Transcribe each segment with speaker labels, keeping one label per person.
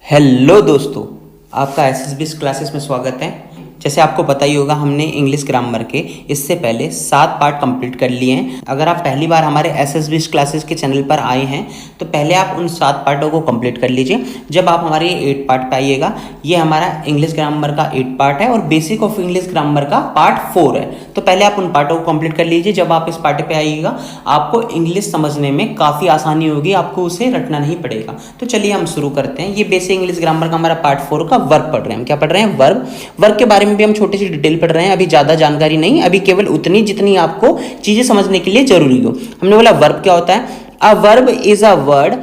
Speaker 1: Hello दोस्तों, आपका SSB classes में स्वागत है। जैसे आपको पता ही होगा, हमने इंग्लिश ग्रामर के इससे पहले 7 पार्ट कंप्लीट कर लिए हैं। अगर आप पहली बार हमारे एसएसबी क्लासेस के चैनल पर आए हैं तो पहले आप उन 7 पार्टों को कंप्लीट कर लीजिए। जब आप हमारे 8 पार्ट पे आइएगा, ये हमारा इंग्लिश ग्रामर का 8 पार्ट है और बेसिक ऑफ इंग्लिश ग्रामर का पार्ट 4 है। तो पहले आप उन पार्टों को कंप्लीट कर लीजिए। जब आप इस पार्ट पे आइएगा, आपको इंग्लिश समझने में काफ़ी आसानी होगी, आपको उसे रटना नहीं पड़ेगा। तो चलिए हम शुरू करते हैं। ये बेसिक इंग्लिश ग्रामर का हमारा पार्ट 4 का वर्ब पढ़ रहे हैं। हम क्या पढ़ रहे हैं? वर्ब के बारे में भी हम छोटी सी डिटेल पढ़ रहे हैं। अभी ज़्यादा जानकारी नहीं, अभी केवल उतनी जितनी आपको चीज़ें समझने के लिए जरूरी हो। हमने बोला वर्ब क्या होता है। A verb is a word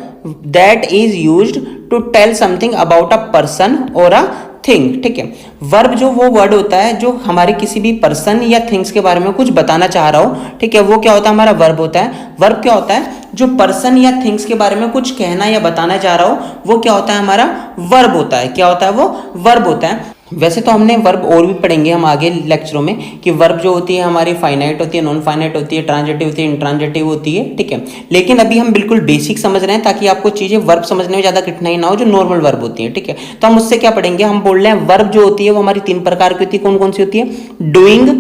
Speaker 1: that is used to tell something about a person और अ थिंग। ठीक है, वर्ब जो वो वर्ड होता है जो हमारे किसी भी पर्सन या थिंग्स के बारे में कुछ बताना चाह रहा हो। ठीक है, वो क्या होता है? हमारा वर्ब होता है। वर्ब क्या होता है? जो पर्सन या थिंग्स के बारे में कुछ कहना या बताना चाह रहा हो, वो क्या होता है? हमारा वर्ब होता है। क्या होता है? वो वर्ब होता है। वैसे तो हमने वर्ब और भी पढ़ेंगे हम आगे लेक्चरों में कि वर्ब जो होती है हमारी फाइनाइट होती है, नॉन फाइनाइट होती है, ट्रांजिटिव होती है, इंट्रांजिटिव होती है। ठीक है, लेकिन अभी हम बिल्कुल बेसिक समझ रहे हैं ताकि आपको चीजें वर्ब समझने में ज्यादा कठिनाई ना हो, जो नॉर्मल वर्ब होती है। ठीक है, तो हम उससे क्या पढ़ेंगे? हम बोल रहे हैं वर्ब जो होती है वो हमारी 3 प्रकार की होती है। कौन कौन सी होती है? डूइंग,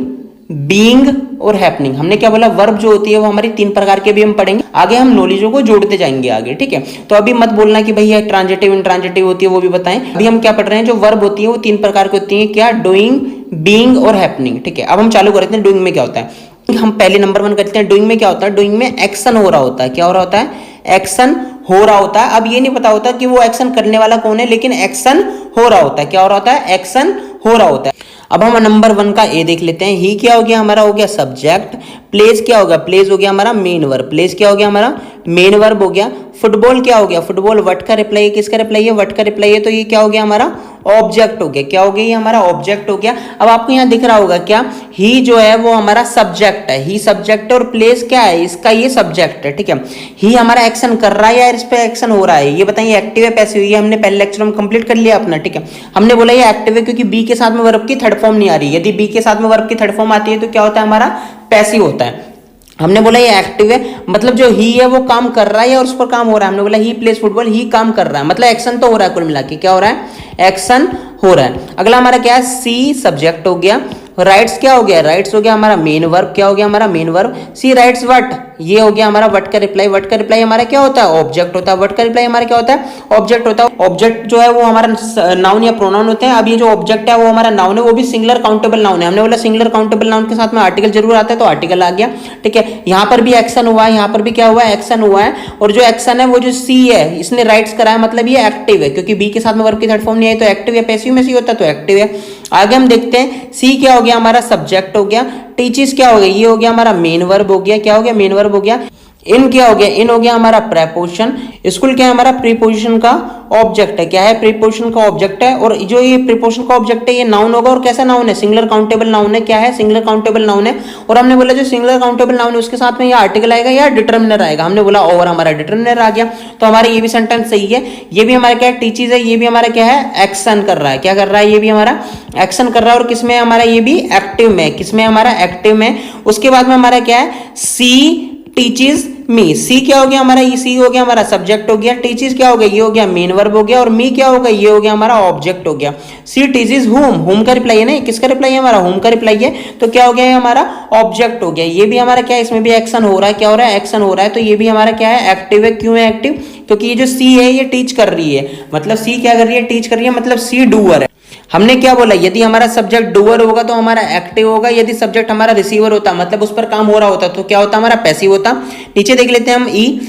Speaker 1: बीइंग और हैपनिंग। हमने क्या बोला? वर्ब जो होती है वो हमारी 3 प्रकार के भी हम पढ़ेंगे। आगे हम नॉलेजों को जोड़ते जाएंगे आगे। ठीक है, तो अभी मत बोलना कि भैया ट्रांजिटिव इंट्रांजिटिव होती है, वो भी बताएं। अभी हम क्या पढ़ रहे हैं? जो वर्ब होती है वो 3 प्रकार की होती है। क्या? डूइंग, बीइंग और हैपनिंग। ठीक है, अब हम चालू करते हैं। डूइंग में क्या होता है? हम पहले नंबर 1 करते हैं। डूइंग में क्या होता है? डूइंग में एक्शन हो रहा होता है। क्या हो रहा होता है? एक्शन हो रहा होता है। अब ये नहीं पता होता कि वो एक्शन करने वाला कौन है, लेकिन एक्शन हो रहा होता है। क्या हो रहा होता है? एक्शन हो रहा होता है। अब हम नंबर 1 का ए देख लेते हैं। ही क्या हो गया? हमारा हो गया सब्जेक्ट। प्लेस क्या हो गया? प्लेस हो गया हमारा मेन वर्ब। प्लेस क्या हो गया? हमारा मेन वर्ब हो गया। फुटबॉल क्या हो गया? फुटबॉल व्हाट का रिप्लाई है? किसका रिप्लाई है? व्हाट का रिप्लाई है। तो ये क्या हो गया? हमारा ऑब्जेक्ट हो गया। क्या हो गया? ये हमारा ऑब्जेक्ट हो गया। अब आपको यहाँ दिख रहा होगा क्या? ही जो है वो हमारा सब्जेक्ट है। ही सब्जेक्ट है और प्लेस क्या है? इसका ये सब्जेक्ट है। ठीक है, ही हमारा एक्शन कर रहा है या इस पे एक्शन हो रहा है? ये बताइए, एक्टिव है पैसिव? ये हमने पहले लेक्चर में कंप्लीट कर लिया अपना। ठीक है, हमने बोला ये एक्टिव है क्योंकि बी के साथ में वर्ब की थर्ड फॉर्म नहीं आ रही। यदि बी के साथ में वर्ब की थर्ड फॉर्म आती है तो क्या होता है? हमारा पैसिव होता है। हमने बोला ये एक्टिव है, मतलब जो ही है वो काम कर रहा है और उस पर काम हो रहा है। हमने बोला ही प्लेस फुटबॉल, ही काम कर रहा है, मतलब एक्शन तो हो रहा है। कुल मिला के क्या हो रहा है? एक्शन हो रहा है। अगला हमारा क्या है? सी सब्जेक्ट हो गया। राइट्स क्या हो गया? राइट्स हो गया हमारा मेन वर्ब। क्या हो गया हमारा? Main verb. She writes what, ये हो गया हमारा व्हाट का रिप्लाई। व्हाट का रिप्लाई हमारा क्या होता है? ऑब्जेक्ट होता है। व्हाट का रिप्लाई हमारा क्या होता है? ऑब्जेक्ट होता है। ऑब्जेक्ट जो है वो हमारा नाउन या प्रोनाउन होते हैं। अब ये जो ऑब्जेक्ट है वो हमारा नाउन है, वो भी सिंगुलर काउंटेबल नाउन है। हमने बोला सिंगुलर काउंटेबल नाउन के साथ में आर्टिकल जरूर आता है, तो आर्टिकल आ गया। ठीक है, यहाँ पर भी एक्शन हुआ है, यहाँ पर भी क्या हुआ है? एक्शन हुआ है। और जो एक्शन है वो जो सी है, इसने राइट्स कराया, मतलब ये एक्टिव है, क्योंकि बी के साथ में वर्ब की थर्ड फॉर्म नहीं आई तो एक्टिव है। पैसिव में सी होता है तो एक्टिव है। आगे हम देखते हैं, सी क्या हो गया? हमारा सब्जेक्ट हो गया। टीचर्स क्या हो गया? ये हो गया हमारा मेन वर्ब हो गया। क्या हो गया? मेन वर्ब हो गया। इन क्या हो गया? इन हो गया हमारा प्रेपोजिशन। स्कूल क्या है? हमारा प्रीपोजिशन का ऑब्जेक्ट है। क्या है? प्रीपोजिशन का ऑब्जेक्ट है। और जो ये प्रीपोजिशन का ऑब्जेक्ट है ये नाउन होगा। और कैसा नाउन है? सिंगुलर काउंटेबल नाउन है। क्या है? सिंगुलर काउंटेबल नाउन है। और हमने बोला जो सिंगुलर काउंटेबल नाउन है उसके साथ में या आर्टिकल आएगा या डिटरमिनर आएगा। हमने बोला और हमारा डिटरमिनर आ गया, तो हमारा ये भी सेंटेंस सही है। ये भी हमारा क्या है? टीचर्स है। ये भी हमारा क्या है? एक्शन कर रहा है। क्या कर रहा है? ये भी हमारा एक्शन कर रहा है। और किसमें हमारा? ये भी एक्टिव में। किसमें? हमारा एक्टिव में। उसके बाद में हमारा क्या है? सी टीचर्स मी। सी क्या हो गया हमारा? ये सी हो गया हमारा सब्जेक्ट हो गया। टीचर्स क्या हो गया? ये हो गया मेन वर्ब हो गया। और मी क्या होगा? ये हो गया हमारा ऑब्जेक्ट हो गया। सी टीचर्स होम। होम का रिप्लाई है ना? किसका रिप्लाई है? हमारा होम का रिप्लाई है। तो क्या हो गया? ये हमारा ऑब्जेक्ट हो गया। ये भी हमारा क्या है? इसमें भी एक्शन हो रहा है। क्या हो रहा है? एक्शन हो रहा है। तो ये भी हमारा क्या है? एक्टिव है। क्यों है एक्टिव? क्योंकि ये जो सी है ये टीच कर रही है। मतलब सी क्या कर रही है? टीच कर रही है, मतलब सी डूअर है। हमने क्या बोला? यदि हमारा सब्जेक्ट डूअर होगा तो हमारा एक्टिव होगा। यदि सब्जेक्ट हमारा रिसीवर होता, मतलब उस पर काम हो रहा होता, तो क्या होता? हमारा पैसिव होता। नीचे देख लेते हैं हम। ई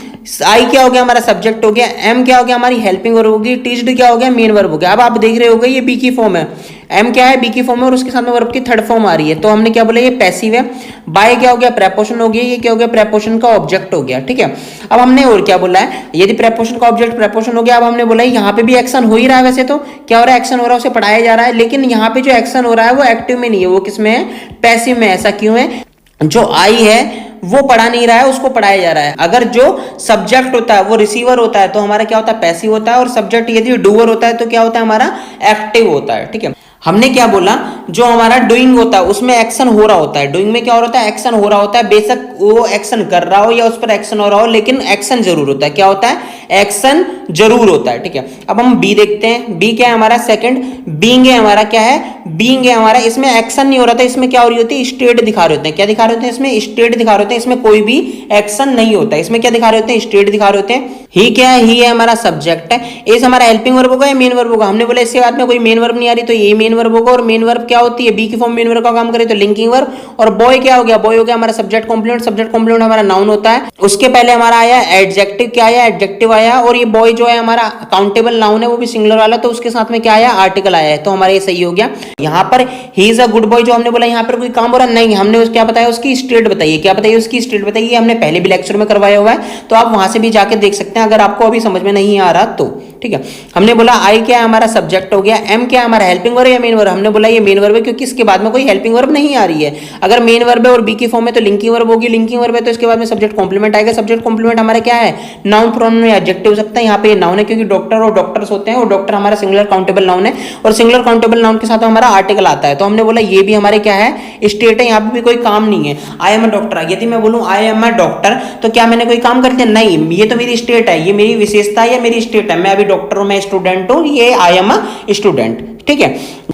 Speaker 1: आई क्या हो गया? हमारा सब्जेक्ट हो गया। एम क्या हो गया? हमारी हेल्पिंग वर्ब होगी। टीच्ड क्या हो गया? मेन वर्ब हो गया। अब आप देख रहे होगे ये बी की फॉर्म है। एम क्या है? बी की फॉर्म है और उसके साथ में वर्ब की थर्ड फॉर्म आ रही है, तो हमने क्या बोला? ये पैसिव है। बाय क्या हो गया? प्रेपोजिशन हो गया। ये क्या हो गया? प्रेपोजिशन का ऑब्जेक्ट हो गया। ठीक है, अब हमने और क्या बोला है? यदि प्रेपोजिशन का ऑब्जेक्ट प्रेपोजिशन हो गया। अब हमने बोला यहाँ पे भी एक्शन हो ही रहा है। वैसे तो क्या हो रहा है? एक्शन हो रहा है, उसे पढ़ाया जा रहा है, लेकिन यहाँ पे जो एक्शन हो रहा है वो एक्टिव में नहीं है, वो किसमें है? पैसिव में। ऐसा क्यों है? जो आई है वो पढ़ा नहीं रहा है, उसको पढ़ाया जा रहा है। अगर जो सब्जेक्ट होता है वो रिसीवर होता है तो हमारा क्या होता है? पैसिव होता है। और सब्जेक्ट यदि डूअर होता है तो क्या होता है? हमारा एक्टिव होता है। ठीक है, हमने क्या बोला, जो हमारा डूइंग होता है उसमें एक्शन हो रहा होता है, डूइंग में क्या हो रहा है, एक्शन हो रहा होता है, बेशक वो एक्शन कर रहा हो या उस पर एक्शन हो रहा हो, लेकिन एक्शन जरूर होता है। क्या होता है, एक्शन जरूर होता है, ठीक है। अब हम बी देखते हैं, बी क्या है हमारा, सेकंड बीइंग है हमारा, क्या है, बीइंग है हमारा। इसमें एक्शन नहीं हो रहा था, इसमें क्या हो रही होती है, स्टेट दिखा रहे होते हैं। क्या दिखा रहे होते हैं, इसमें स्टेट दिखा रहे होते हैं, इसमें कोई भी एक्शन नहीं होता है। इसमें क्या दिखा रहे होते हैं, स्टेट दिखा रहे होते हैं। ही क्या है, ही है हमारा सब्जेक्ट है। इस हमारा हेल्पिंग वर्ब होगा या मेन वर्ब होगा, हमने बोला इसके बाद में कोई मेन वर्ब नहीं आ रही तो ये मेन वर्ब होगा। और मेन वर्ब क्या होती है, बी की फॉर्म मेन वर्ब का काम करे तो लिंकिंग वर्ब। और बॉय क्या हो गया, बॉय हो गया हमारा सब्जेक्ट कॉम्प्लीमेंट, सब्जेक्ट कॉम्प्लीमेंट हमारा नाउन होता है। उसके पहले हमारा आया एडजेक्टिव, क्या आया, एडजेक्टिव आया। और ये बॉय जो है हमारा काउंटेबल नाउन है, वो भी सिंगुलर वाला, तो उसके साथ में क्या आया, आर्टिकल आया है, तो हमारा ये सही हो गया। यहाँ पर he is a good boy जो हमने बोला, यहाँ पर कोई काम हो रहा नहीं, हमने क्या बताया, उसकी स्टेट बताइए। क्या बताइए, उसकी स्टेट बताइए, हमने पहले भी लेक्चर में करवाया हुआ है, तो आप वहां से भी जाके देख सकते हैं अगर आपको अभी समझ में नहीं आ रहा तो, ठीक है। हमने बोला आई क्या है हमारा सब्जेक्ट हो गया, एम क्या है हमारा हेल्पिंग वर्ब या मेन वर्ब, हमने बोला ये मेन वर्ब है क्योंकि इसके बाद में कोई हेल्पिंग वर्ब नहीं आ रही है। अगर मेन वर्ब है और बी की फॉर्म है तो लिंकिंग वर्ब होगी, लिंकिंग वर्ब है तो इसके बाद में सब्जेक्ट कॉम्प्लीमेंट आएगा। सब्जेक्ट कॉम्प्लीमेंट हमारा क्या है, नाउन प्रोनाउन या एडजेक्टिव हो सकता है। यहाँ पे नाउन है क्योंकि डॉक्टर और डॉक्टर्स होते हैं, और डॉक्टर हमारा सिंगुलर काउंटेबल नाउन है, और सिंगुलर काउंटेबल नाउन के साथ हमारा आर्टिकल आता है, तो हमने बोला ये भी हमारे क्या है, स्टेट है। यहाँ पे भी कोई काम नहीं है। आई एम अ डॉक्टर, यदि मैं बोलूं आई एम अ डॉक्टर तो क्या मैंने कोई काम कर दिया, नहीं, ये तो मेरी स्टेट है, ये मेरी विशेषता है, मेरी स्टेट है। मैं अभी डॉक्टर हूं, मैं स्टूडेंट हूं, ये आई एम अ स्टूडेंट, ठीक है।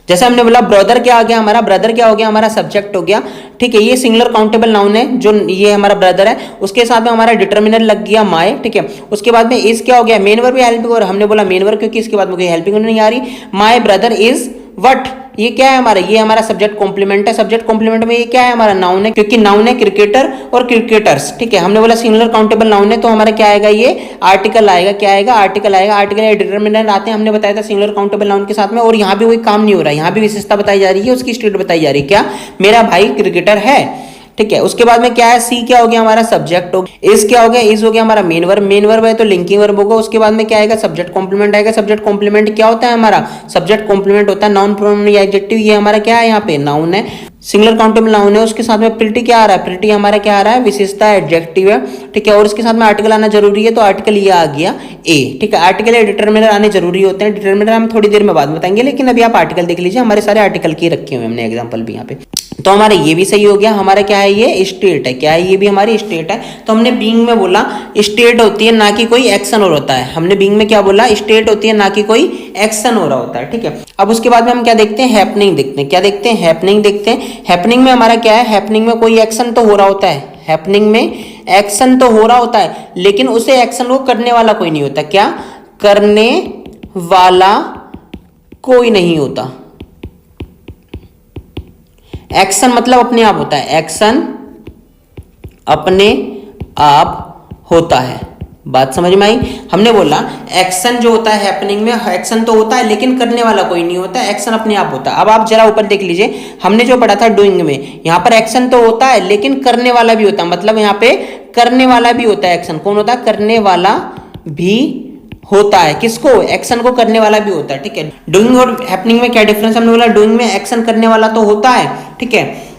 Speaker 1: जैसे हमने बोला ब्रदर क्या आ गया हमारा, ब्रदर क्या हो गया हमारा, सब्जेक्ट हो गया, ठीक है। ये सिंगुलर काउंटेबल नाउन है, जो ये हमारा ब्रदर है, उसके साथ में हमारा डिटर्मिनर लग गया माय, ठीक है। उसके बाद में इज क्या हो गया, मेन वर्ब या हेल्पिंग वर्ब, हमने बोला मेन वर्ब क्योंकि इसके बाद में कोई हेल्पिंग वर्ब नहीं आ रही। माय ब्रदर इज व्हाट, ये क्या है हमारा, ये हमारा सब्जेक्ट कॉम्प्लीमेंट है। सब्जेक्ट कॉम्प्लीमेंट में ये क्या है हमारा, नाउन है क्योंकि नाउन है क्रिकेटर और क्रिकेटर्स, ठीक है। हमने बोला सिंगुलर काउंटेबल नाउन है तो हमारा क्या आएगा, ये आर्टिकल आएगा। क्या आएगा, आर्टिकल आएगा। आर्टिकल या डिटरमिनेंट आते हैं, हमने बताया था सिंगुलर काउंटेबल नाउन के साथ में। और यहाँ भी कोई काम नहीं हो रहा है, यहाँ भी विशेषता बताई जा रही है, उसकी स्टेट बताई जा रही है, क्या, मेरा भाई क्रिकेटर है, ठीक है। उसके बाद में क्या है, सी क्या हो गया हमारा, सब्जेक्ट हो गया। इज क्या हो गया, इज हो गया हमारा मेन वर्ब, मेन वर्ब है तो लिंकिंग वर्ब होगा। उसके बाद में क्या आएगा, सब्जेक्ट कॉम्प्लीमेंट आएगा। सब्जेक्ट कॉम्प्लीमेंट क्या होता है हमारा, सब्जेक्ट कॉम्प्लीमेंट होता है नाउन प्रोनाउन या एडजेक्टिव, ये हमारा क्या है, यहाँ पे नाउन है, सिंगुलर काउंटेबल नाउन है। उसके साथ में प्रिटी क्या आ रहा है, प्रिटी हमारा क्या आ रहा है, विशेषता एडजेक्टिव है, ठीक है। और इसके साथ में आर्टिकल आना जरूरी है, तो आर्टिकल ये आ गया ए, ठीक है। आर्टिकल या डिटर्मिनर आने जरूरी होते हैं, डिटर्मिनर हम थोड़ी देर में बाद बताएंगे, लेकिन अभी आप आर्टिकल देख लीजिए, हमारे सारे आर्टिकल की रखे हुए हमने एग्जाम्पल भी यहाँ पे। तो हमारा ये भी सही हो गया, हमारा क्या है, ये स्टेट है, क्या है, ये भी हमारी स्टेट है। तो हमने बीइंग में बोला स्टेट होती है ना कि कोई एक्शन और होता है, हमने बीइंग में क्या बोला, स्टेट होती है ना कि कोई एक्शन हो रहा होता है, ठीक है। अब उसके बाद में हम क्या देखते हैं, हैपनिंग देखते हैं। क्या देखते हैं, हैपनिंग देखते हैं। हैपनिंग में हमारा क्या है, हैपनिंग में कोई एक्शन तो हो रहा होता है, हैपनिंग में एक्शन तो हो रहा होता है, लेकिन उसे एक्शन को करने वाला कोई नहीं होता। क्या, करने वाला कोई नहीं होता। एक्शन मतलब अपने आप होता है, एक्शन अपने आप होता है। बात समझ में आई, हमने बोला एक्शन जो होता है हैपनिंग में, एक्शन तो होता है लेकिन करने वाला कोई नहीं होता, एक्शन अपने आप होता है। अब आप जरा ऊपर देख लीजिए, हमने जो पढ़ा था डूइंग में, यहाँ पर एक्शन तो होता है लेकिन करने वाला भी होता है, मतलब यहाँ पे करने वाला भी होता है। एक्शन कौन होता है, करने वाला भी होता है। किसको, एक्शन को करने वाला भी होता है, ठीक है। डूइंग और हैपनिंग में क्या डिफरेंस, हमने बोला डूइंग में एक्शन करने वाला तो होता है, ठीक है,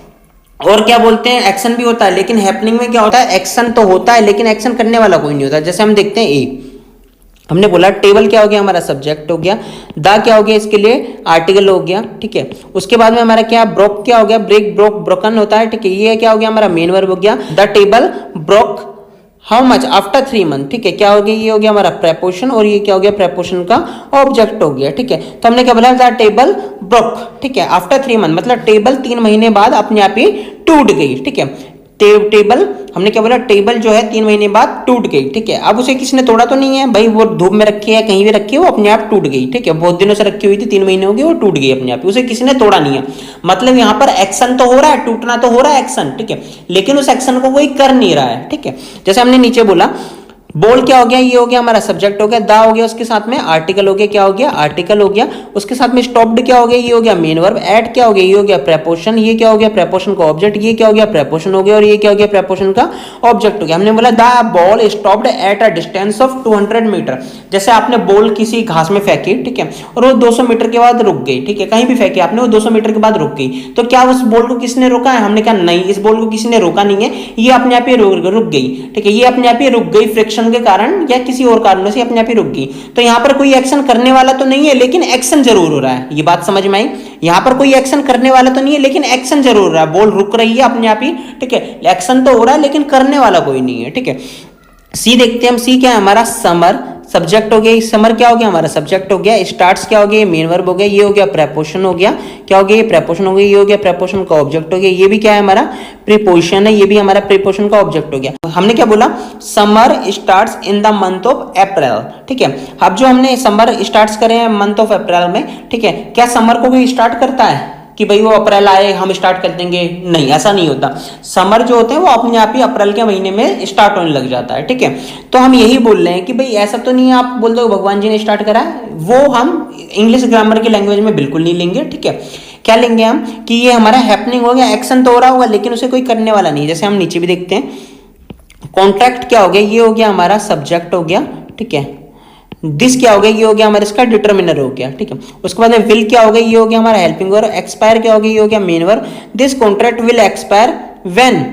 Speaker 1: और क्या बोलते हैं, एक्शन भी होता है, लेकिन हैपनिंग में क्या होता है, एक्शन तो होता है लेकिन एक्शन करने वाला कोई नहीं होता। जैसे हम देखते हैं ए, हमने बोला टेबल क्या हो गया हमारा, सब्जेक्ट हो गया। द क्या हो गया, इसके लिए आर्टिकल हो गया, ठीक है। उसके बाद में हमारा क्या, ब्रोक क्या हो गया, ब्रेक, ब्रोक, ब्रोकन होता है, ठीक है। ये क्या हो गया हमारा, मेन वर्ब हो गया। The table broke how much after 3 month, ठीक है। क्या हो गया, ये हो गया हमारा प्रेपोजिशन, और ये क्या हो गया, प्रेपोजिशन का ऑब्जेक्ट हो गया, ठीक है। तो हमने क्या बोला, द टेबल ब्रोक, ठीक है, आफ्टर 3 मंथ, मतलब टेबल 3 महीने बाद अपने आप ही टूट गई, ठीक है। टेबल हमने क्या बोला, टेबल जो है 3 महीने बाद टूट गई, ठीक है। अब उसे किसी ने तोड़ा तो नहीं है भाई, वो धूप में रखी है, कहीं भी रखी है, वो अपने आप टूट गई, ठीक है। बहुत दिनों से रखी हुई थी, 3 महीने हो गए, वो टूट गई अपने आप, उसे किसी ने तोड़ा नहीं है। मतलब यहाँ पर एक्शन तो हो रहा है, टूटना तो हो रहा है एक्शन, ठीक है, लेकिन उस एक्शन को कोई कर नहीं रहा है, ठीक है। जैसे हमने नीचे बोला बोल क्या हो गया, ये हो गया हमारा सब्जेक्ट हो गया। दा हो गया, उसके साथ में आर्टिकल हो गया, क्या हो गया, आर्टिकल हो गया। उसके साथ में स्टॉप्ड क्या हो गया, ये हो गया मेन वर्ब। ऐड क्या हो गया, ये हो गया प्रेपोजिशन, ये क्या हो गया, प्रेपोजिशन का ऑब्जेक्ट, ये क्या हो गया, प्रेपोजिशन हो गया, और ये क्या हो गया, प्रेपोजिशन का ऑब्जेक्ट हो गया। हमने बोला the ball stopped at a distance of 200 metre. जैसे आपने बॉल किसी घास में फेंकी, ठीक है, और वो 200 मीटर के बाद रुक गई, ठीक है, कहीं भी फेंकी आपने, वो 200 मीटर के बाद रुक गई, तो क्या उस बॉल को किसने रोका है, हमने कहा नहीं, इस बॉल को किसी ने रोका नहीं है, ये अपने आप ही रुक गई, ठीक है, ये अपने आप ही रुक गई फ्रिक्शन प्रिपोजिशन के कारण या किसी और कारणों से अपने आप ही रुक गई। तो यहाँ पर कोई एक्शन करने वाला तो नहीं है, लेकिन एक्शन जरूर हो रहा है। ये बात समझ में आई? यहाँ पर कोई एक्शन करने वाला तो नहीं है, लेकिन एक्शन जरूर हो रहा है। बॉल रुक रही है अपने आप ही, ठीक है। एक्शन तो हो रहा है लेकिन करने वाला कोई नहीं है, ठीक है। सी देखते हैं हम। सी क्या है हमारा? समर सब्जेक्ट हो गया। समर क्या हो गया हमारा? सब्जेक्ट हो गया। स्टार्ट्स क्या हो गया? मेन वर्ब हो गया। ये हो गया प्रेपोजिशन हो गया। क्या हो गया? ये प्रेपोजिशन हो गया। ये हो गया प्रेपोजिशन का ऑब्जेक्ट हो गया। ये भी क्या है हमारा? प्रीपोजिशन है। ये भी हमारा प्रीपोजिशन का ऑब्जेक्ट हो गया। हमने क्या बोला? Summer starts in the month of April, ठीक है। अब जो हमने समर स्टार्ट्स करे हैं मंथ ऑफ अप्रैल में, ठीक है, क्या समर को भी स्टार्ट करता है कि भाई वो अप्रैल आए हम स्टार्ट कर देंगे? नहीं, ऐसा नहीं होता। समर जो होते हैं वो अपने आप ही अप्रैल के महीने में स्टार्ट होने लग जाता है, ठीक है। तो हम यही बोल रहे हैं कि भाई ऐसा तो नहीं है आप बोल दो भगवान जी ने स्टार्ट करा है, वो हम इंग्लिश ग्रामर की लैंग्वेज में बिल्कुल नहीं लेंगे, ठीक है। क्या लेंगे हम कि ये हमारा हैपनिंग हो गया, एक्शन तो हो रहा होगा लेकिन उसे कोई करने वाला नहीं। जैसे हम नीचे भी देखते हैं, कॉन्ट्रैक्ट क्या हो गया? ये हो गया हमारा सब्जेक्ट हो गया, ठीक है। दिस क्या हो गया? ये हो गया हमारा इसका डिटर्मिनर हो गया, ठीक है। उसके बाद में विल क्या हो गया? ये हो गया हमारा हेल्पिंग वर्ब। एक्सपायर क्या हो गया? ये हो गया main verb. This contract will expire when?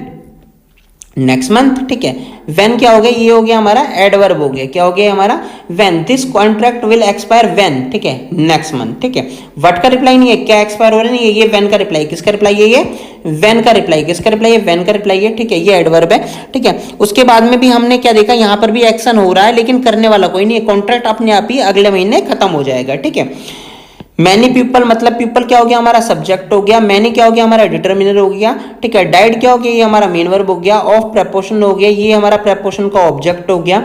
Speaker 1: Next month, ठीक है। व्हेन क्या हो गया? ये हो गया हमारा एडवर्ब हो गया। क्या हो गया हमारा? When. This contract will expire when, ठीक है, नेक्स्ट मंथ, ठीक है। व्हाट का रिप्लाई नहीं है, क्या एक्सपायर हो रहा नहीं है, ये व्हेन का रिप्लाई। किसका रिप्लाई है? ये व्हेन का रिप्लाई। किसका रिप्लाई है? व्हेन का रिप्लाई है, ठीक है। ये एडवर्ब है, ठीक है। उसके बाद में भी हमने क्या देखा? यहाँ पर भी एक्शन हो रहा है लेकिन करने वाला कोई नहीं है। कॉन्ट्रैक्ट अपने आप ही अगले महीने खत्म हो जाएगा, ठीक है। मैनी पीपल, मतलब पीपल क्या हो गया हमारा? सब्जेक्ट हो गया। मैनी क्या हो गया हमारा? डिटर्मिनर हो गया, ठीक है। डाइड क्या हो गया? ये हमारा मेन वर्ब हो गया। ऑफ प्रेपोजिशन हो गया, ये हमारा प्रेपोजिशन का ऑब्जेक्ट हो गया,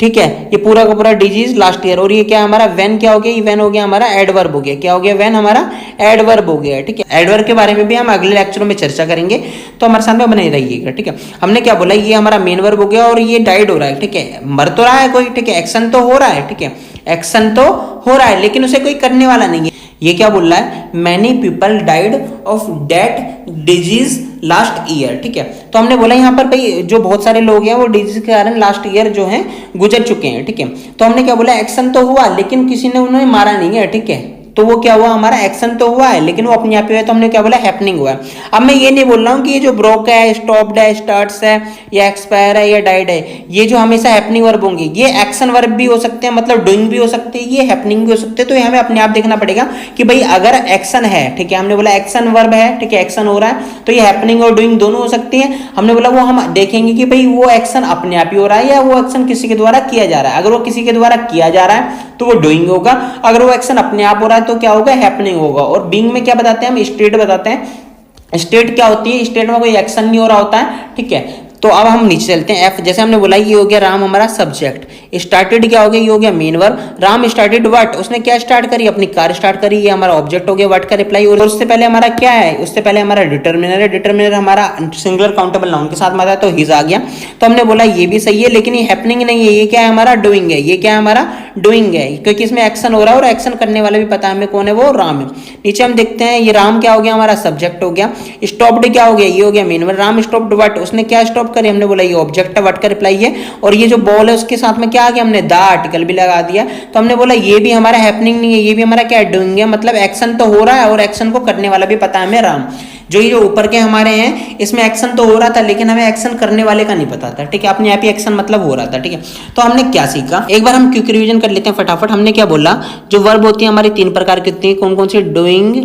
Speaker 1: ठीक है। ये पूरा का पूरा डिजीज लास्ट ईयर। और ये क्या हमारा? व्हेन क्या हो गया? ये व्हेन हो गया हमारा एडवर्ब हो गया। क्या हो गया? व्हेन हमारा एडवर्ब हो गया, ठीक है। एडवर्ब के बारे में भी हम अगले लेक्चरों में चर्चा करेंगे, तो हमारे साथ में बने रहिएगा, ठीक है। हमने क्या बोला? ये हमारा मेन वर्ब हो गया और ये डाइड हो रहा है, ठीक है। मर तो रहा है कोई, ठीक है, एक्शन तो हो रहा है, ठीक है, एक्शन तो हो रहा है लेकिन उसे कोई करने वाला नहीं है। ये क्या बोल रहा है? Many people died of that disease last year, ठीक है। तो हमने बोला यहाँ पर भाई जो बहुत सारे लोग हैं वो डिजीज के कारण लास्ट ईयर जो है गुजर चुके हैं, ठीक है। तो हमने क्या बोला? एक्शन तो हुआ लेकिन किसी ने उन्हें मारा नहीं है, ठीक है। तो वो क्या हुआ हमारा? एक्शन तो हुआ है लेकिन वो अपने आप ही हुआ, तो हमने क्या बोला? हैपनिंग हुआ है। अब मैं ये नहीं बोल रहा हूँ कि ये जो ब्रोक है, स्टॉप्ड है, स्टार्ट्स है, या एक्सपायर है, या डाइड है, ये जो हमेशा हैपनिंग वर्ब होंगे, ये एक्शन वर्ब भी हो सकते हैं, मतलब डूइंग भी हो सकते हैं, ये हैपनिंग भी हो सकते हैं। तो ये हमें अपने आप देखना पड़ेगा कि भाई अगर एक्शन है, ठीक है, हमने बोला एक्शन वर्ब है, ठीक है, एक्शन हो रहा है, तो ये हैपनिंग और डूइंग दोनों हो सकती है। हमने बोला वो हम देखेंगे कि भाई वो एक्शन अपने आप ही हो रहा है या वो एक्शन किसी के द्वारा किया जा रहा है। अगर वो किसी के द्वारा किया जा रहा है तो वो डूइंग होगा, अगर वो एक्शन अपने आप हो रहा है तो क्या होगा? हैपनिंग होगा। और बीइंग में क्या बताते हैं हम? स्टेट बताते हैं। स्टेट क्या होती है? स्टेट में कोई एक्शन नहीं हो रहा होता है, ठीक है। तो अब हम नीचे चलते हैं। एफ, जैसे हमने बोला ये हो गया राम हमारा सब्जेक्ट। स्टार्टेड क्या हो गया? ये हो गया main verb. Ram started what? उसने क्या स्टार्ट करी? अपनी कार स्टार्ट करी, ये हमारा ऑब्जेक्ट हो गया, व्हाट का रिप्लाई। और उससे पहले हमारा क्या है? उससे पहले हमारा डिटर्मिनर है। डिटर्मिनर हमारा सिंगुलर काउंटेबल नाउन के साथ में आता है, तो हिज आ गया। तो हमने बोला ये भी सही है लेकिन ये हैपनिंग नहीं है, ये क्या है हमारा? डूइंग है। ये क्या है हमारा? डूइंग है, क्योंकि इसमें एक्शन हो रहा है और एक्शन करने वाला भी पता है हमें कौन है, वो राम है। नीचे हम देखते हैं ये राम क्या हो गया हमारा? सब्जेक्ट हो गया। स्टॉप्ड क्या हो गया? ये हो गया main verb. Ram stopped what? उसने क्या स्टॉप करी? हमने बोला ये ऑब्जेक्ट है, व्हाट का रिप्लाई है। और ये जो बॉल है उसके साथ में क्या आ गया? हमने द आर्टिकल भी लगा दिया। तो हमने बोला ये भी हमारा हैपनिंग नहीं है, ये भी हमारा क्या है? डूइंग है, मतलब एक्शन तो हो रहा है और एक्शन को करने वाला भी पता है हमें, राम। जो ये जो ऊपर के हमारे हैं इसमें एक्शन तो हो रहा था लेकिन हमें एक्शन करने वाले का नहीं पता था, ठीक है, अपने आप ही एक्शन मतलब हो रहा था, ठीक है। तो हमने क्या सीखा? एक बार हम क्विक रिवीजन कर लेते हैं फटाफट। हमने क्या बोला? जो वर्ब होती है हमारी 3 प्रकार की होती है, कौन कौन सी? डूइंग,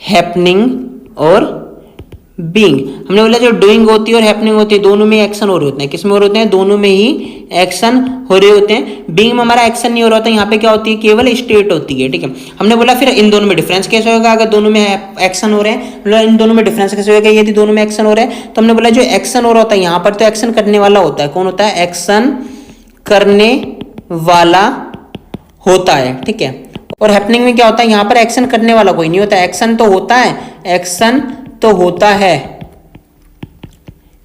Speaker 1: हैपनिंग और बीइंग। हमने बोला जो डूइंग होती है और हैपनिंग होती है दोनों में एक्शन हो रहे होते हैं। किसमें हो रहे होते हैं? दोनों में ही एक्शन हो रहे होते हैं। बीइंग में हमारा एक्शन नहीं हो रहा होता, यहाँ पे क्या होती है? केवल स्टेट होती है, ठीक है। हमने बोला फिर इन दोनों में डिफरेंस कैसे होगा? अगर दोनों में एक्शन हो रहे हैं, मतलब इन दोनों में डिफरेंस कैसे होगा? यदि दोनों में एक्शन हो रहे हैं तो हमने बोला जो एक्शन हो रहा होता है यहाँ पर तो एक्शन करने वाला होता है। कौन होता है? एक्शन करने वाला होता है, ठीक है। और हैपनिंग में क्या होता है? यहाँ पर एक्शन करने वाला कोई नहीं होता, एक्शन तो होता है, एक्शन तो होता है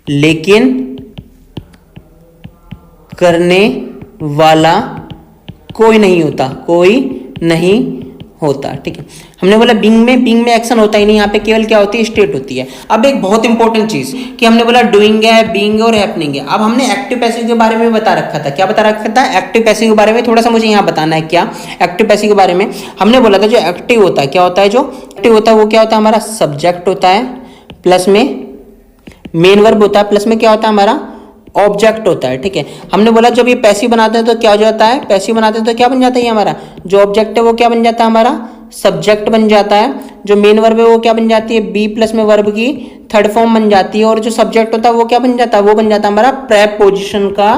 Speaker 1: लेकिन करने वाला कोई नहीं होता, कोई नहीं होता, ठीक है। हमने बोला बीइंग में एक्शन होता ही नहीं, यहाँ पे केवल क्या होती है? स्टेट होती है। अब एक बहुत इंपॉर्टेंट चीज कि हमने बोला डूइंग है, बीइंग और हैपनिंग है। अब हमने एक्टिव पैसिव के बारे में बता रखा था। क्या बता रखा था? एक्टिव पैसिव के बारे में थोड़ा सा मुझे यहाँ बताना है। क्या एक्टिव पैसिव के बारे में हमने बोला था? जो एक्टिव होता है क्या होता है? जो एक्टिव होता है वो क्या होता है? हमारा सब्जेक्ट होता है, प्लस में मेन वर्ब होता है, प्लस में क्या होता है? हमारा ऑब्जेक्ट होता है, ठीक है। हमने बोला जब ये पैसिव बनाते हैं तो क्या हो जाता है, पैसिव बनाते हैं तो क्या बन जाता है, ये हमारा जो ऑब्जेक्ट है वो क्या बन जाता है, हमारा सब्जेक्ट बन जाता है। जो मेन वर्ब है वो क्या बन जाती है, बी प्लस में वर्ब की थर्ड फॉर्म बन जाती है। और जो सब्जेक्ट होता है वो क्या बन जाता है, वो बन जाता है हमारा प्रेपोजिशन का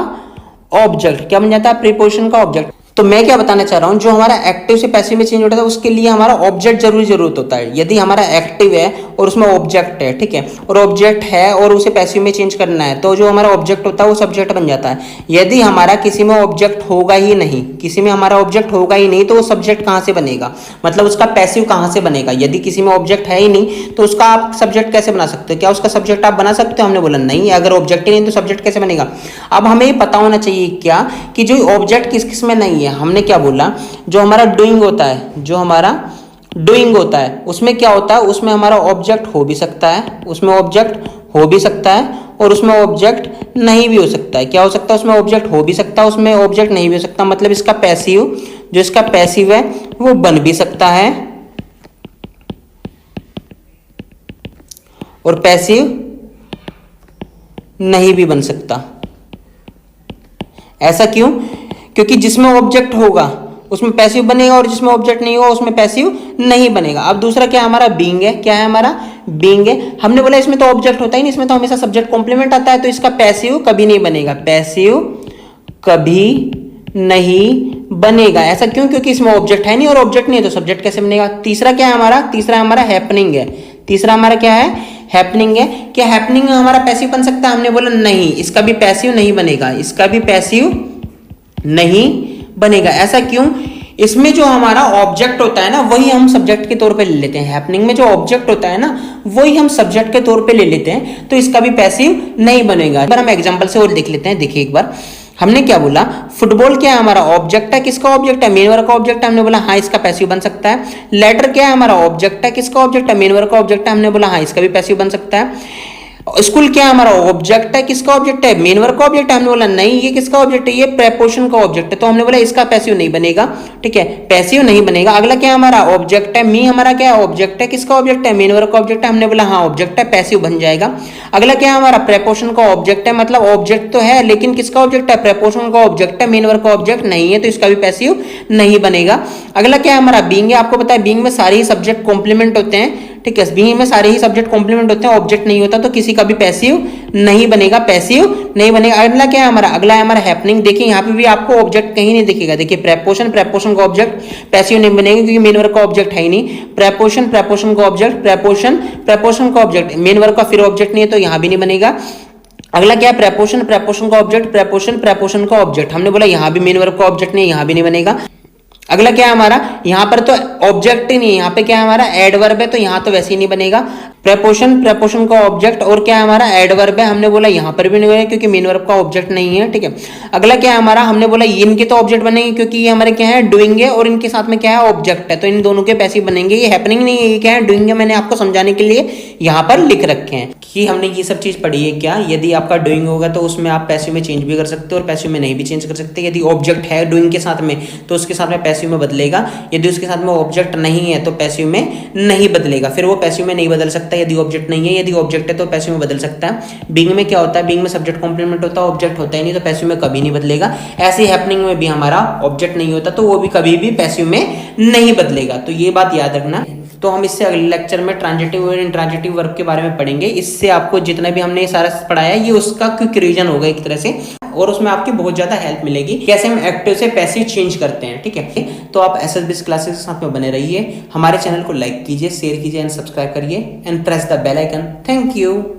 Speaker 1: ऑब्जेक्ट। क्या बन जाता है, प्रीपोजिशन का ऑब्जेक्ट। तो मैं क्या बताना चाह रहा हूं, जो हमारा एक्टिव से पैसिव में चेंज होता है उसके लिए हमारा ऑब्जेक्ट जरूरत होता है। यदि हमारा एक्टिव है और उसमें ऑब्जेक्ट है, ठीक है, और ऑब्जेक्ट है और उसे पैसिव में चेंज करना है, तो जो हमारा ऑब्जेक्ट होता है वो सब्जेक्ट बन जाता है। यदि हमारा किसी में ऑब्जेक्ट होगा ही नहीं, किसी में हमारा ऑब्जेक्ट होगा ही नहीं, तो वो सब्जेक्ट कहां से बनेगा, मतलब उसका पैसिव कहां से बनेगा। यदि किसी में ऑब्जेक्ट है ही नहीं तो उसका आप सब्जेक्ट कैसे बना सकते हो, क्या उसका सब्जेक्ट आप बना सकते हो, हमने बोला नहीं। अगर ऑब्जेक्ट ही नहीं तो सब्जेक्ट कैसे बनेगा। अब हमें पता होना चाहिए क्या कि जो ऑब्जेक्ट किस किस में नहीं है। हमने क्या बोला, जो हमारा डूइंग होता है, जो हमारा डूइंग होता है उसमें क्या होता है, उसमें हमारा ऑब्जेक्ट हो भी सकता है, उसमें ऑब्जेक्ट हो भी सकता है और उसमें ऑब्जेक्ट नहीं भी हो सकता है। क्या हो सकता है, उसमें ऑब्जेक्ट हो भी सकता है, उसमें ऑब्जेक्ट नहीं भी हो सकता। मतलब इसका पैसिव, जो इसका पैसिव है वो बन भी सकता है और पैसिव नहीं भी बन सकता। ऐसा क्यों, क्योंकि जिसमें ऑब्जेक्ट होगा उसमें पैसिव बनेगा और जिसमें ऑब्जेक्ट नहीं होगा उसमें पैसिव नहीं बनेगा। अब दूसरा क्या है, हमारा बीइंग है। क्या है, हमारा बीइंग है। हमने बोला इसमें तो ऑब्जेक्ट होता ही नहीं, इसमें तो हमेशा सब्जेक्ट कॉम्प्लीमेंट आता है, तो इसका पैसिव कभी नहीं बनेगा, पैसिव कभी नहीं बनेगा। ऐसा क्यों, क्योंकि इसमें ऑब्जेक्ट है नहीं और ऑब्जेक्ट नहीं है तो सब्जेक्ट कैसे बनेगा। तीसरा क्या है हमारा, तीसरा हमारा हैपनिंग है। तीसरा हमारा क्या है, हैपनिंग है। क्या हैपनिंग हमारा पैसिव बन सकता है, हमने बोला नहीं, इसका भी पैसिव नहीं बनेगा, इसका भी पैसिव नहीं बनेगा। ऐसा क्यों, इसमें जो हमारा ऑब्जेक्ट होता है ना वही हम सब्जेक्ट के तौर पे ले लेते हैं। हैपनिंग में जो ऑब्जेक्ट होता है ना वही हम सब्जेक्ट के तौर पे ले लेते हैं, तो इसका भी पैसिव नहीं बनेगा। एक बार हम एग्जांपल से और देख लेते हैं। देखिए एक बार हमने क्या बोला, फुटबॉल क्या है, हमारा ऑब्जेक्ट है। किसका ऑब्जेक्ट है, मेन वर्ब का ऑब्जेक्ट है। हमने बोला हाँ इसका पैसिव बन सकता है। लेटर क्या है, हमारा ऑब्जेक्ट है। किसका ऑब्जेक्ट है, मेन वर्ब का ऑब्जेक्ट है। हमने बोला हाँ इसका भी पैसिव बन सकता है। स्कूल क्या है, हमारा ऑब्जेक्ट है। किसका ऑब्जेक्ट है, मेन वर्ब का ऑब्जेक्ट है। हमने बोला नहीं, ये किसका ऑब्जेक्ट है, ये प्रेपोजिशन का ऑब्जेक्ट है, तो हमने बोला इसका पैसिव नहीं बनेगा, ठीक है, पैसिव नहीं बनेगा। अगला क्या है, हमारा ऑब्जेक्ट है। मी हमारा क्या है, ऑब्जेक्ट है। किसका ऑब्जेक्ट है, मेन वर्ब का ऑब्जेक्ट है। हमने बोला हाँ ऑब्जेक्ट है, पैसिव बन जाएगा। अगला क्या है, हमारा प्रेपोजिशन का ऑब्जेक्ट है, मतलब ऑब्जेक्ट तो है लेकिन किसका ऑब्जेक्ट है, प्रेपोजिशन का ऑब्जेक्ट है, मेन वर्ब का ऑब्जेक्ट नहीं है, तो इसका भी पैसिव नहीं बनेगा। अगला क्या है, हमारा बीइंग है। आपको पता है बीइंग में सारे ही सब्जेक्ट कॉम्प्लीमेंट होते हैं, ठीक है, बीइंग में सारे ही सब्जेक्ट कॉम्प्लीमेंट होते हैं, ऑब्जेक्ट नहीं होता, तो किसी का भी पैसिव नहीं बनेगा, पैसिव नहीं बनेगा। अगला क्या है हमारा, अगला है हमारा हैपनिंग। देखिए यहाँ पे भी आपको ऑब्जेक्ट कहीं नहीं दिखेगा। देखिए प्रेपोजिशन, प्रेपोजिशन का ऑब्जेक्ट पैसिव नहीं बनेगा क्योंकि मेन वर्ब का ऑब्जेक्ट है ही नहीं। प्रेपोजिशन, प्रेपोजिशन का ऑब्जेक्ट, प्रेपोजिशन, प्रेपोजिशन का ऑब्जेक्ट, मेन वर्ब का फिर ऑब्जेक्ट नहीं है तो यहाँ भी नहीं बनेगा। अगला क्या है, प्रेपोजिशन, प्रेपोजिशन का ऑब्जेक्ट, प्रेपोजिशन, प्रेपोजिशन का ऑब्जेक्ट। हमने बोला यहाँ भी मेन वर्ब का ऑब्जेक्ट नहीं है, यहाँ भी नहीं बनेगा। अगला क्या है हमारा, यहाँ पर तो ऑब्जेक्ट ही नहीं है, यहाँ पे क्या है हमारा एडवर्ब है, तो यहाँ तो वैसे ही नहीं बनेगा। प्रेपोजिशन, प्रेपोजिशन का ऑब्जेक्ट और क्या है हमारा एडवर्ब है। हमने बोला यहाँ पर भी नहीं बनेगा क्योंकि मेन वर्ब का ऑब्जेक्ट नहीं है, ठीक है। अगला क्या है हमारा, हमने बोला इनके तो ऑब्जेक्ट बनेंगे क्योंकि ये हमारे क्या है डूइंग है और इनके साथ में क्या है ऑब्जेक्ट है, तो इन दोनों के पैसिव बनेंगे। ये हैपनिंग नहीं है, ये क्या है डूइंग है। मैंने आपको समझाने के लिए यहाँ पर लिख रखे हैं कि हमने ये सब चीज पढ़ी है। क्या, यदि आपका डूइंग होगा तो उसमें आप पैसिव में चेंज भी कर सकते हो और पैसिव में नहीं भी चेंज कर सकते। यदि ऑब्जेक्ट है डूइंग के साथ में तो उसके साथ में पैसिव में बदलेगा, यदि उसके साथ में ऑब्जेक्ट नहीं है तो पैसिव में नहीं बदलेगा, फिर वो पैसिव में नहीं बदल सकता यदि ऑब्जेक्ट नहीं है। यदि ऑब्जेक्ट है तो पैसिव में बदल सकता है। बीइंग में क्या होता है, बीइंग में सब्जेक्ट कॉम्प्लीमेंट होता है, ऑब्जेक्ट होता ही नहीं तो पैसिव में कभी नहीं बदलेगा। ऐसे हैपनिंग में भी हमारा ऑब्जेक्ट नहीं होता तो वो भी कभी भी पैसिव में नहीं बदलेगा, तो ये बात याद रखना। तो हम इससे अगले लेक्चर में ट्रांजिटिव और इंट्रांजिटिव वर्ब के बारे में पढ़ेंगे। इससे आपको जितना भी हमने सारा पढ़ाया ये उसका क्विक रिवीजन होगा एक तरह से, और उसमें आपकी बहुत ज्यादा हेल्प मिलेगी कैसे हम एक्टिव से पैसिव चेंज करते हैं, ठीक है। तो आप एसएसबी क्लासेस के साथ में बने रहिए, हमारे चैनल को लाइक कीजिए, शेयर कीजिए एंड सब्सक्राइब करिए and press the bell icon. Thank you.